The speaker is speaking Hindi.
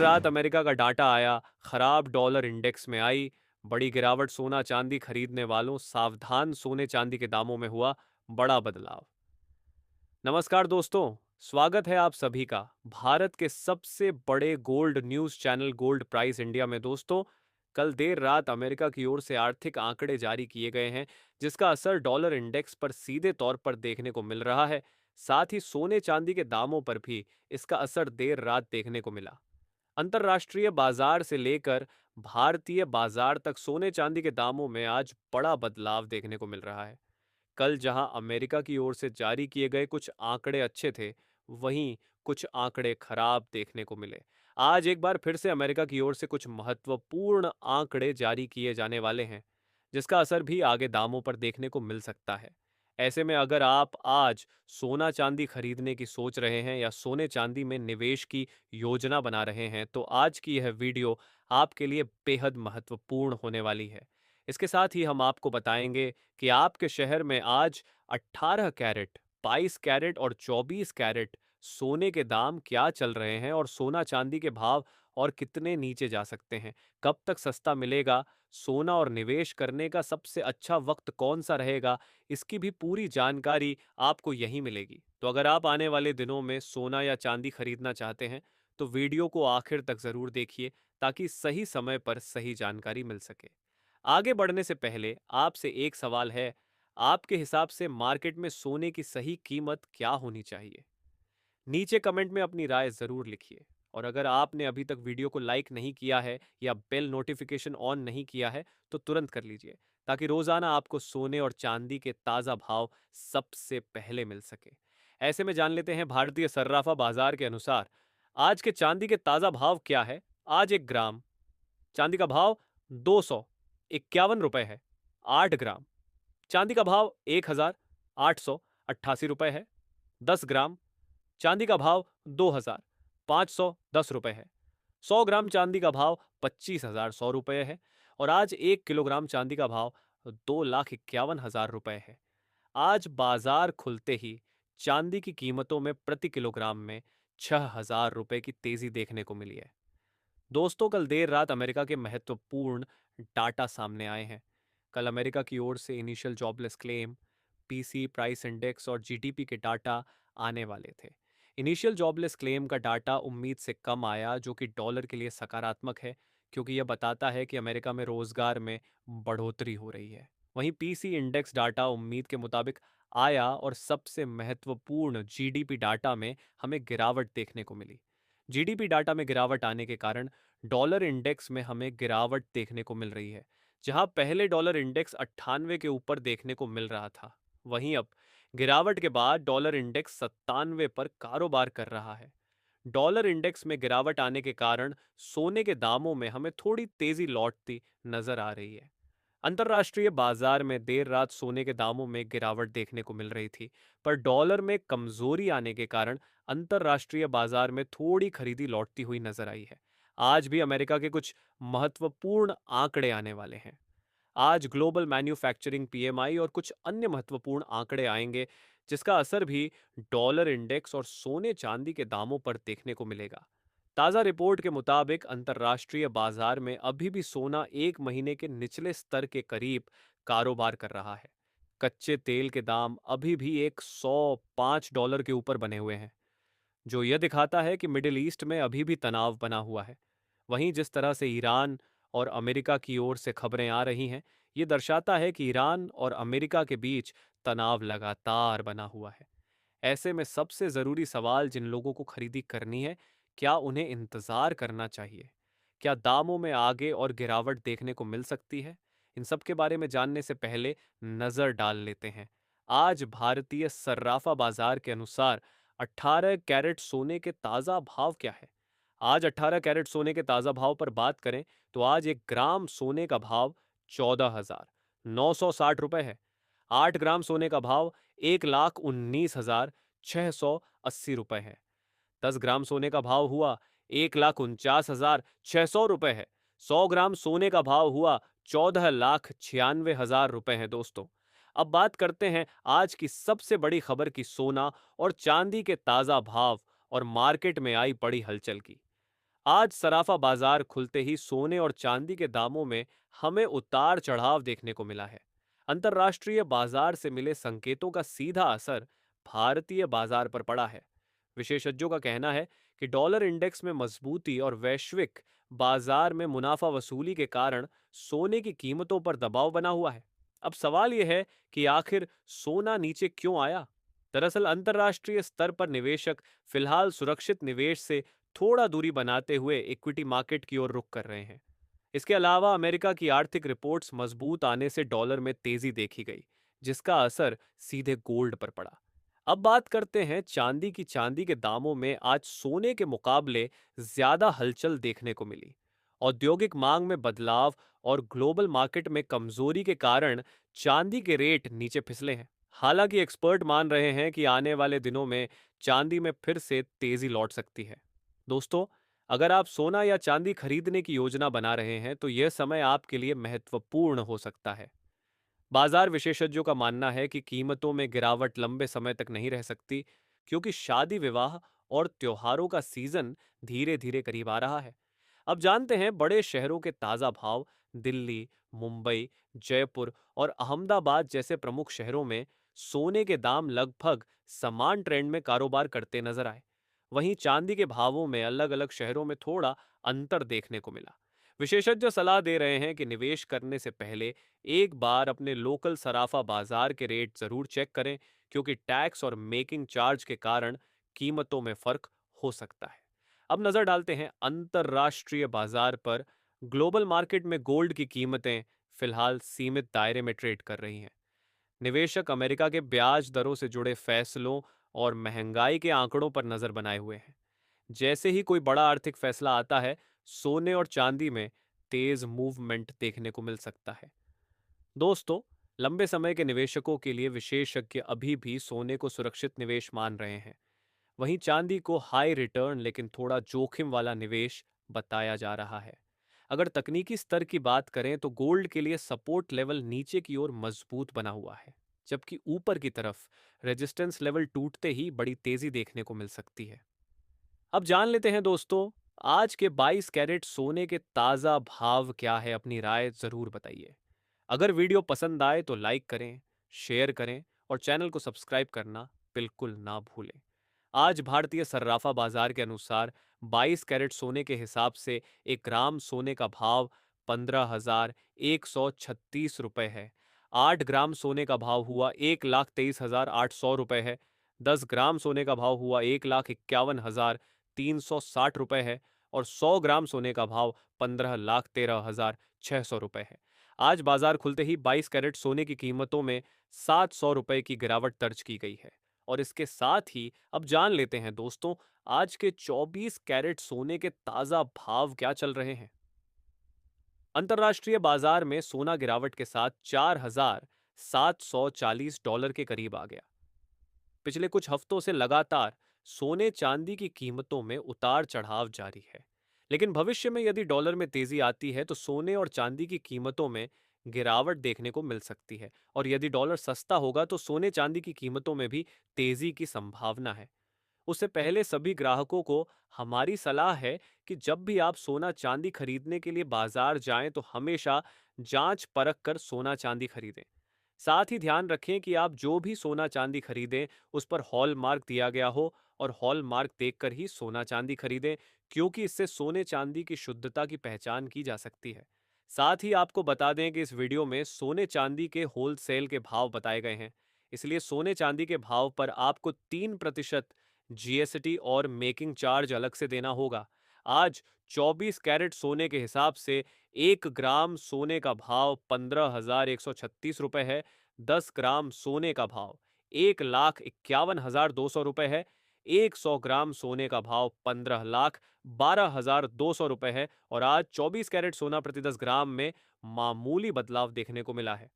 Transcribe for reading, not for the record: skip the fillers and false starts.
रात अमेरिका का डाटा आया, खराब डॉलर इंडेक्स में आई, बड़ी गिरावट। सोना चांदी खरीदने वालों सावधान, सोने चांदी के दामों में हुआ बड़ा बदलाव। नमस्कार दोस्तों, स्वागत है आप सभी का भारत के सबसे बड़े gold news channel gold price India में। दोस्तों, कल देर रात अमेरिका की ओर से आर्थिक आंकड़े जारी किए गए हैं, जिसका असर डॉलर इंडेक्स पर सीधे तौर पर देखने को मिल रहा है। साथ ही सोने चांदी के दामों पर भी इसका असर देर रात देखने को मिला। अंतर्राष्ट्रीय बाजार से लेकर भारतीय बाजार तक सोने चांदी के दामों में आज बड़ा बदलाव देखने को मिल रहा है। कल जहां अमेरिका की ओर से जारी किए गए कुछ आंकड़े अच्छे थे, वहीं कुछ आंकड़े खराब देखने को मिले। आज एक बार फिर से अमेरिका की ओर से कुछ महत्वपूर्ण आंकड़े जारी किए जाने वाले हैं, जिसका असर भी आगे दामों पर देखने को मिल सकता है। ऐसे में अगर आप आज सोना चांदी खरीदने की सोच रहे हैं या सोने चांदी में निवेश की योजना बना रहे हैं, तो आज की यह वीडियो आपके लिए बेहद महत्वपूर्ण होने वाली है। इसके साथ ही हम आपको बताएंगे कि आपके शहर में आज 18 कैरेट, 22 कैरेट और 24 कैरेट सोने के दाम क्या चल रहे हैं और सोना चांदी के भाव और कितने नीचे जा सकते हैं, कब तक सस्ता मिलेगा, सोना और निवेश करने का सबसे अच्छा वक्त कौन सा रहेगा, इसकी भी पूरी जानकारी आपको यहीं मिलेगी। तो अगर आप आने वाले दिनों में सोना या चांदी खरीदना चाहते हैं, तो वीडियो को आखिर तक ज़रूर देखिए, ताकि सही समय पर सही जानकारी मिल सके। आगे बढ़ने से पहले आपसे एक सवाल है, आपके हिसाब से मार्केट में सोने की सही कीमत क्या होनी चाहिए? नीचे कमेंट में अपनी राय जरूर लिखिए। और अगर आपने अभी तक वीडियो को लाइक नहीं किया है या बेल नोटिफिकेशन ऑन नहीं किया है, तो तुरंत कर लीजिए, ताकि रोजाना आपको सोने और चांदी के ताजा भाव सबसे पहले मिल सके। ऐसे में जान लेते हैं भारतीय सर्राफा बाजार के अनुसार आज के चांदी के ताजा भाव क्या है। आज 1 ग्राम चांदी का भाव 251 रुपए है। 8 ग्राम चांदी का भाव 1,888 रुपए है। 10 ग्राम चांदी का भाव 2,510 रुपए है। 100 ग्राम चांदी का भाव 25,100 रुपए है। और आज 1 किलोग्राम चांदी का भाव 2,51,000 रुपए है। आज बाजार खुलते ही चांदी की कीमतों में प्रति किलोग्राम में 6,000 रुपए की तेजी देखने को मिली है। दोस्तों, कल देर रात अमेरिका के महत्वपूर्ण डाटा सामने आए हैं। कल अमेरिका की ओर से initial jobless claim, PC price index और जीडीपी के डाटा आने वाले थे। इनिशियल जॉबलेस क्लेम का डाटा उम्मीद से कम आया, जो कि डॉलर के लिए सकारात्मक है, क्योंकि यह बताता है कि अमेरिका में रोजगार में बढ़ोतरी हो रही है। वहीं पीसी इंडेक्स डाटा उम्मीद के मुताबिक आया और सबसे महत्वपूर्ण जीडीपी डाटा में हमें गिरावट देखने को मिली। जीडीपी डाटा में गिरावट आने के कारण डॉलर इंडेक्स में हमें गिरावट देखने को मिल रही है। जहां पहले डॉलर इंडेक्स 98 के ऊपर देखने को मिल रहा था, वहीं अब गिरावट के बाद डॉलर इंडेक्स 97 पर कारोबार कर रहा है। डॉलर इंडेक्स में गिरावट आने के कारण सोने के दामों में हमें थोड़ी तेजी लौटती नजर आ रही है। अंतर्राष्ट्रीय बाजार में देर रात सोने के दामों में गिरावट देखने को मिल रही थी, पर डॉलर में कमजोरी आने के कारण अंतर्राष्ट्रीय बाजार में थोड़ी खरीदी लौटती हुई नजर आई है। आज भी अमेरिका के कुछ महत्वपूर्ण आंकड़े आने वाले हैं। आज ग्लोबल मैन्युफैक्चरिंग पीएमआई और कुछ अन्य महत्वपूर्ण आंकड़े आएंगे, जिसका असर भी डॉलर इंडेक्स और सोने चांदी के दामों पर देखने को मिलेगा। ताज़ा रिपोर्ट के मुताबिक अंतर्राष्ट्रीय बाजार में अभी भी सोना एक महीने के निचले स्तर के करीब कारोबार कर रहा है। कच्चे तेल के दाम अभी भी $105 के ऊपर बने हुए हैं, जो यह दिखाता है कि मिडिल ईस्ट में अभी भी तनाव बना हुआ है। वहीं जिस तरह से ईरान और अमेरिका की ओर से खबरें आ रही हैं, ये दर्शाता है कि ईरान और अमेरिका के बीच तनाव लगातार बना हुआ है। ऐसे में सबसे ज़रूरी सवाल जिन लोगों को खरीदी करनी है, क्या उन्हें इंतज़ार करना चाहिए? क्या दामों में आगे और गिरावट देखने को मिल सकती है? इन सब के बारे में जानने से पहले नज़र डाल लेते हैं आज भारतीय सर्राफा बाजार के अनुसार 18 कैरेट सोने के ताज़ा भाव क्या है। आज 18 कैरेट सोने के ताज़ा भाव पर बात करें, तो आज 1 ग्राम सोने का भाव 14,960 रुपए है। 8 ग्राम सोने का भाव 1,19,680 रुपए है। 10 ग्राम सोने का भाव हुआ 1,49,600 रुपए है। 100 ग्राम सोने का भाव हुआ 14,96,000 रुपए है। दोस्तों, अब बात करते हैं आज की सबसे बड़ी खबर की, सोना और चांदी के ताजा भाव और मार्केट में आई बड़ी हलचल की। आज सराफा बाजार खुलते ही सोने और चांदी के दामों में हमें उतार चढ़ाव देखने को मिला है। अंतर्राष्ट्रीय बाजार से मिले संकेतों का सीधा असर भारतीय बाजार पर पड़ा है। विशेषज्ञों का कहना है कि डॉलर इंडेक्स में मजबूती और वैश्विक बाजार में मुनाफा वसूली के कारण सोने की कीमतों पर दबाव बना हुआ है। अब सवाल यह है कि आखिर सोना नीचे क्यों आया? दरअसल अंतर्राष्ट्रीय स्तर पर निवेशक फिलहाल सुरक्षित निवेश से थोड़ा दूरी बनाते हुए इक्विटी मार्केट की ओर रुख कर रहे हैं। इसके अलावा अमेरिका की आर्थिक रिपोर्ट्स मजबूत आने से डॉलर में तेजी देखी गई, जिसका असर सीधे गोल्ड पर पड़ा। अब बात करते हैं चांदी की। चांदी के दामों में आज सोने के मुकाबले ज्यादा हलचल देखने को मिली। औद्योगिक मांग में बदलाव और ग्लोबल मार्केट में कमजोरी के कारण चांदी के रेट नीचे फिसले हैं। हालांकि एक्सपर्ट मान रहे हैं कि आने वाले दिनों में चांदी में फिर से तेजी लौट सकती है। दोस्तों, अगर आप सोना या चांदी खरीदने की योजना बना रहे हैं तो यह समय आपके लिए महत्वपूर्ण हो सकता है। बाजार विशेषज्ञों का मानना है कि कीमतों में गिरावट लंबे समय तक नहीं रह सकती, क्योंकि शादी विवाह और त्योहारों का सीजन धीरे धीरे करीब आ रहा है। अब जानते हैं बड़े शहरों के ताजा भाव। दिल्ली, मुंबई, जयपुर और अहमदाबाद जैसे प्रमुख शहरों में सोने के दाम लगभग समान ट्रेंड में कारोबार करते नजर आए। वहीं चांदी के भावों में अलग अलग शहरों में थोड़ा अंतर देखने को मिला। विशेषज्ञ सलाह दे रहे हैं कि निवेश करने से पहले एक बार अपने लोकल सराफा बाजार के रेट जरूर चेक करें, क्योंकि टैक्स और मेकिंग चार्ज के कारण कीमतों में फर्क हो सकता है। अब नजर डालते हैं अंतर्राष्ट्रीय बाजार पर। ग्लोबल मार्केट में गोल्ड की कीमतें फिलहाल सीमित दायरे में ट्रेड कर रही हैं। निवेशक अमेरिका के ब्याज दरों से जुड़े फैसलों और महंगाई के आंकड़ों पर नजर बनाए हुए हैं। जैसे ही कोई बड़ा आर्थिक फैसला आता है, सोने और चांदी में तेज मूवमेंट देखने को मिल सकता है। दोस्तों, लंबे समय के निवेशकों के लिए विशेषज्ञ अभी भी सोने को सुरक्षित निवेश मान रहे हैं। वहीं चांदी को हाई रिटर्न लेकिन थोड़ा जोखिम वाला निवेश बताया जा रहा है। अगर तकनीकी स्तर की बात करें तो गोल्ड के लिए सपोर्ट लेवल नीचे की ओर मजबूत बना हुआ है, जबकि ऊपर की तरफ रेजिस्टेंस लेवल टूटते ही बड़ी तेजी देखने को मिल सकती है। अब जान लेते हैं दोस्तों, आज के 22 कैरेट सोने के ताजा भाव क्या है। अपनी राय जरूर बताइए। अगर वीडियो पसंद आए तो लाइक करें, शेयर करें और चैनल को सब्सक्राइब करना बिल्कुल ना भूलें। आज भारतीय सर्राफा बाजार के अनुसार 22 कैरेट सोने के हिसाब से 1 ग्राम सोने का भाव 15,136 रुपए है। 8 ग्राम सोने का भाव हुआ 1,23,800 रुपए है। 10 ग्राम सोने का भाव हुआ 1,51,360 रुपए है और 100 ग्राम सोने का भाव 15,13,600 रुपए है। आज बाजार खुलते ही 22 कैरेट सोने की कीमतों में 700 रुपए की गिरावट दर्ज की गई है। और इसके साथ ही अब जान लेते हैं दोस्तों, आज के 24 कैरेट सोने के ताजा भाव क्या चल रहे हैं। अंतर्राष्ट्रीय बाजार में सोना गिरावट के साथ $4,740 के करीब आ गया। पिछले कुछ हफ्तों से लगातार सोने चांदी की कीमतों में उतार चढ़ाव जारी है। लेकिन भविष्य में यदि डॉलर में तेजी आती है तो सोने और चांदी की कीमतों में गिरावट देखने को मिल सकती है, और यदि डॉलर सस्ता होगा तो सोने चांदी की कीमतों में भी तेजी की संभावना है। उससे पहले सभी ग्राहकों को हमारी सलाह है कि जब भी आप सोना चांदी खरीदने के लिए बाजार जाएं तो हमेशा जांच परख कर सोना चांदी खरीदें। साथ ही ध्यान रखें कि आप जो भी सोना चांदी खरीदें उस पर हॉल मार्क दिया गया हो, और हॉल मार्क देखकर ही सोना चांदी खरीदें, क्योंकि इससे सोने चांदी की शुद्धता की पहचान की जा सकती है। साथ ही आपको बता दें कि इस वीडियो में सोने चांदी के होलसेल के भाव बताए गए हैं, इसलिए सोने चांदी के भाव पर आपको 3% जीएसटी और मेकिंग चार्ज अलग से देना होगा। आज 24 कैरेट सोने के हिसाब से 1 ग्राम सोने का भाव 15,136 रुपए है। 10 ग्राम सोने का भाव 1,51,200 रुपए है। 100 ग्राम सोने का भाव 15,12,200 रुपए है। और आज 24 कैरेट सोना प्रति 10 ग्राम में मामूली बदलाव देखने को मिला है।